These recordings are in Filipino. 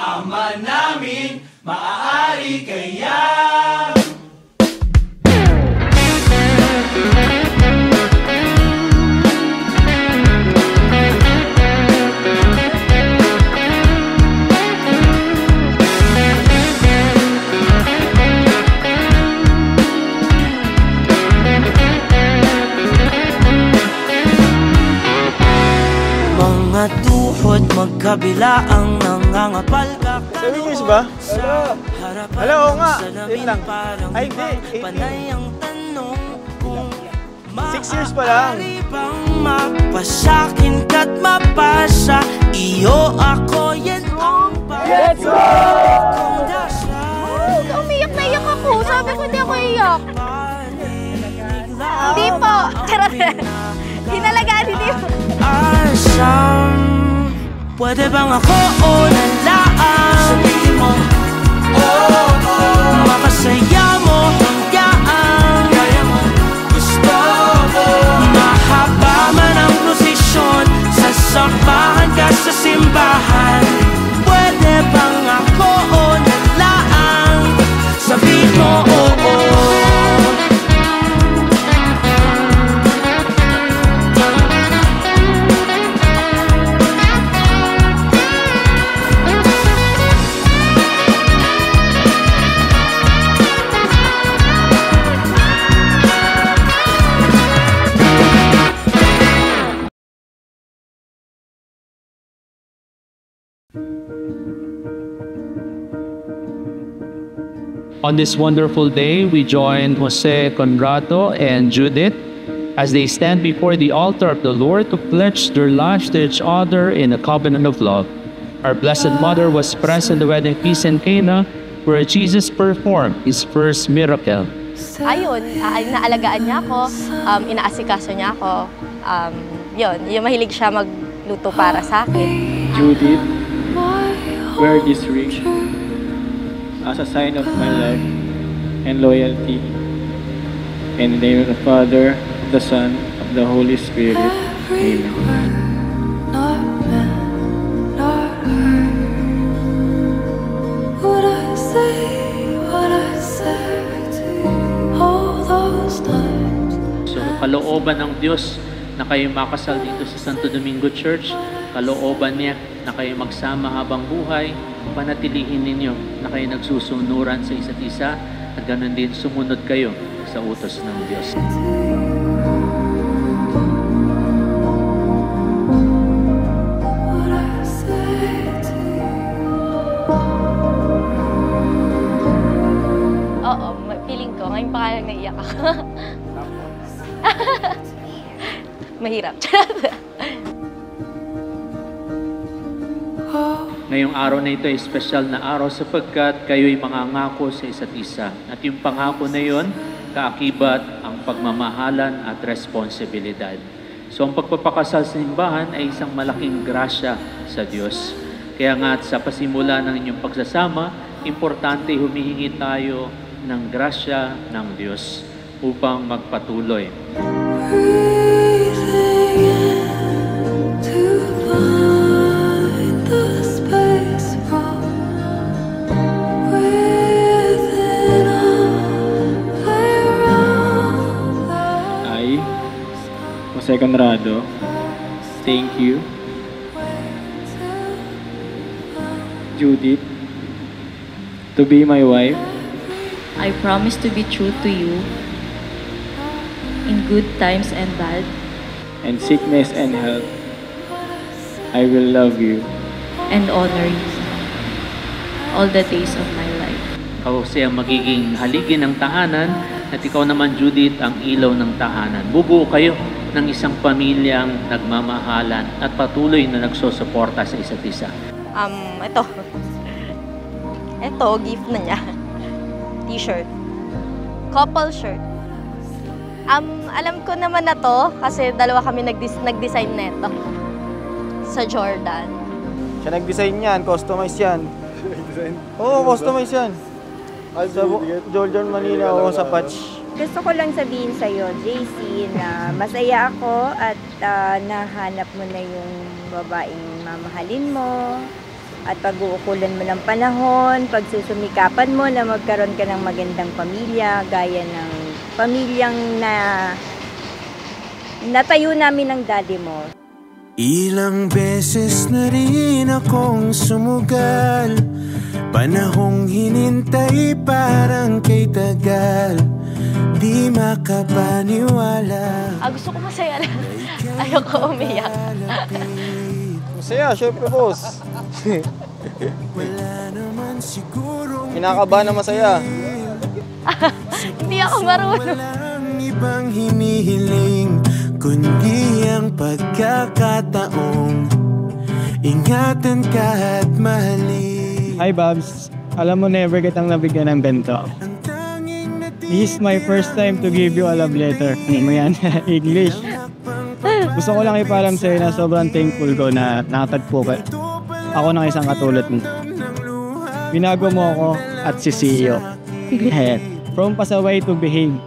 Ama namin, maaari kaya. Mga tuhod magkabila ang nangangapal ka. 7 years ba? Hello, oo nga. 8 lang. Ay, hindi. 6 years pa lang. Mapasakin ka't mapasa. Iyo ako, yan ang Let's go! Umiyak na iyak ako. Sabi ko hindi ako iyak. Hindi po. Charot. Hinalagaan, hindi po. Asam, pwede bang ako o nalaan? Sabihin mo, makasaya mo hanggaan. Kaya mo, gusto mo. Mahaba man ang prosesyon, sasamahan ka sa simbahan. Pwede bang ako o nalaan? Sabihin mo, oo. On this wonderful day, we join Jose Conrado and Judith as they stand before the altar of the Lord to pledge their lives to each other in a covenant of love. Our Blessed Mother was present at the wedding feast in Cana, where Jesus performed his first miracle. Ayun, inaalagaan niya ako, inaasikaso niya ako. Yun, yung mahilig siya magluto para sa akin. Judith, wear this ring as a sign of my life and loyalty. In the name of the Father, the Son, of the Holy Spirit. Amen. So, kalooban ng Diyos na kayo makasal dito sa Santo Domingo Church, kalooban niya na kayo magsama habang buhay, panatilihin ninyo na kayo nagsusunuran sa isa't isa at ganoon din sumunod kayo sa utos ng Diyos. Oo, feeling ko, ngayon pa kaya naiyak ako. Mahirap. Ngayong araw na ito ay espesyal na araw sapagkat kayo'y mangangako sa isa't isa. At yung pangako na yon, kaakibat ang pagmamahalan at responsibilidad. So ang pagpapakasal sa simbahan ay isang malaking grasya sa Diyos. Kaya nga sa pasimula ng inyong pagsasama, importante humihingi tayo ng grasya ng Diyos upang magpatuloy. Jose Conrado, thank you. Judith, to be my wife. I promise to be true to you in good times and bad. And sickness and health. I will love you. And honor you all the days of my life. Ikaw siya magiging haligi ng tahanan at ikaw naman, Judith, ang ilaw ng tahanan. Bubuo kayo ng isang pamilyang nagmamahalan at patuloy na nagsusuporta sa isa't isa. Ito, gift na niya. T-shirt. Couple shirt. Alam ko naman na to kasi dalawa kami nag-design neto. Sa Jordan. Siya nag-design yan, customize yan. Oo, customize yan. Sa Jordan, Manila o sa Patch. Gusto ko lang sabihin sa'yo, JC, na masaya ako at nahanap mo na yung babaeng mamahalin mo. at pag-uukulan mo ng panahon, pagsusumikapan mo na magkaroon ka ng magandang pamilya, gaya ng pamilyang natayo namin ng daddy mo. Ilang beses na rin akong sumugal, panahong hinintay parang kay tagal, di makapaniwala. Gusto ko masaya lang. Ayoko umiyak. Masaya, syempre boss. Wala naman sigurong Kinakabahan na masaya. Hindi ako marunong. walang ibang hinihiling kundi ang pagkakataong ingatan ka at mahalin. Hi Babs, alam mo never kitang nabigyan ng bento. Ang tanging This is my first time to give you a love letter. Ano mo yan? English. Gusto ko lang ipaalam sa'yo na sobrang thankful ko na nakatagpo ka. Ako ng isang katulad mo. Binago mo ako at si CEO. From pasaway to behave.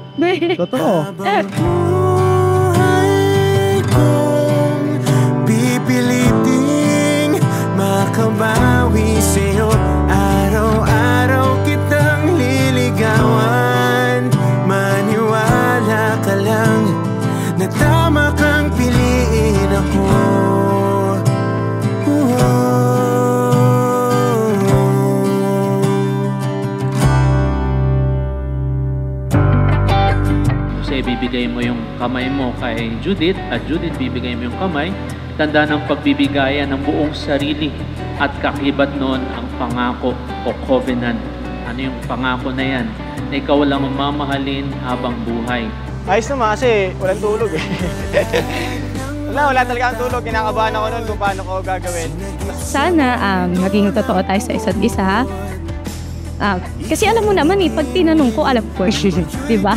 Totoo. pipiliting makabawi sa'yo. Araw-araw kitang liligawan. Maniwala ka lang na tama kang piliin ako. Kasi bibigay mo yung kamay mo kay Judith at Judith bibigay mo yung kamay. Tanda ng pagbibigayan ng buong sarili at kakibat noon ang pangako o covenant. Ano yung pangako na yan? Na ikaw lang ang mamahalin habang buhay. Ayos naman kasi walang tulog eh. Wala talaga ang tulog. Kinakabahan ako nun kung paano ko gagawin. Sana maging totoo tayo sa isa't isa. Kasi alam mo naman pag tinanong ko, alam ko. Diba?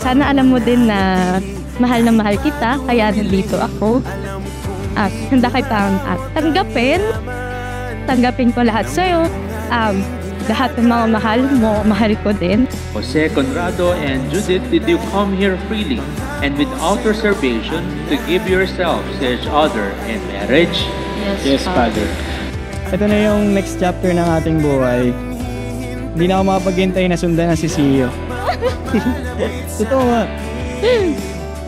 Sana alam mo din na mahal kita, kaya nandito ako. Handa kitang tanggapin ko lahat sa'yo. Lahat ng mga mahal mo, mahal ko din. Jose Conrado and Judith, did you come here freely and without reservation to give yourselves to each other in marriage? Yes, Father. Ito na yung next chapter ng ating buhay. Hindi na ako makapaghintay na sundan ng si CEO. Totoo nga.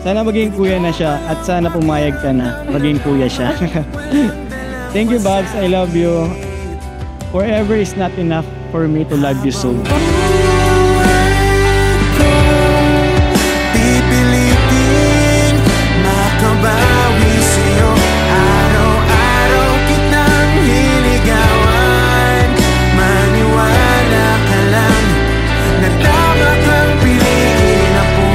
Sana maging kuya na siya at sana pumayag ka na maging kuya siya. Thank you, Babs. I love you. Forever is not enough for me to love you so. Pipiliting makabawi sa'yo. Araw-araw kitang liligawan. Maniwala ka lang na tama kang piliin ako.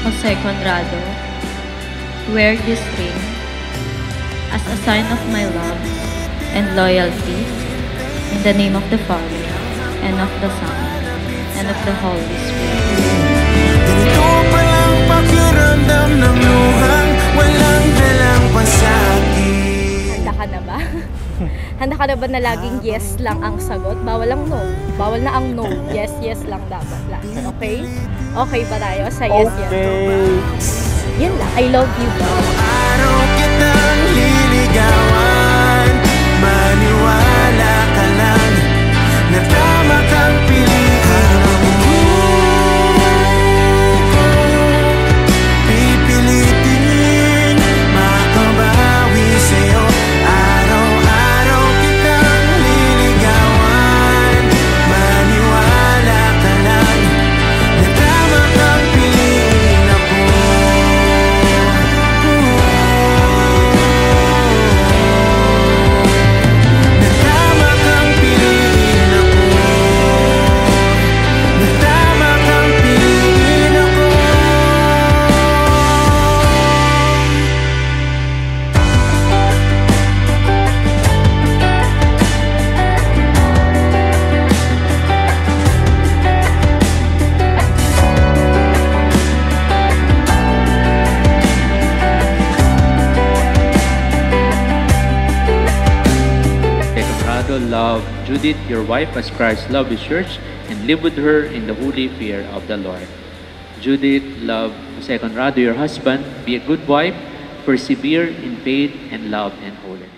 Jose Conrado, wear this ring as a sign of my love and loyalty in the name of the Father and of the Son and of the Holy Spirit. Ganito palang pakiramdam ng luhang walang dalang pasakit. Handa ka na ba? Handa ka na ba na laging yes lang ang sagot? Bawal ang no. Bawal na ang no. Yes, yes lang dapat lagi. Okay? Okay ba tayo sa yes, yes? Yun lang. I love you, bro. Araw kitang liligawan. Maniwala ka lang na tama kang pilihan ako. Pipilitin makabawi sa'yo. Araw-araw kitang liligawan. Maniwala ka lang na tama kang piliin ako. Conrado, love Judith, your wife, as Christ loved His church, and live with her in the holy fear of the Lord. Judith, love Jose Conrado, your husband, be a good wife, persevere in faith and love and holiness.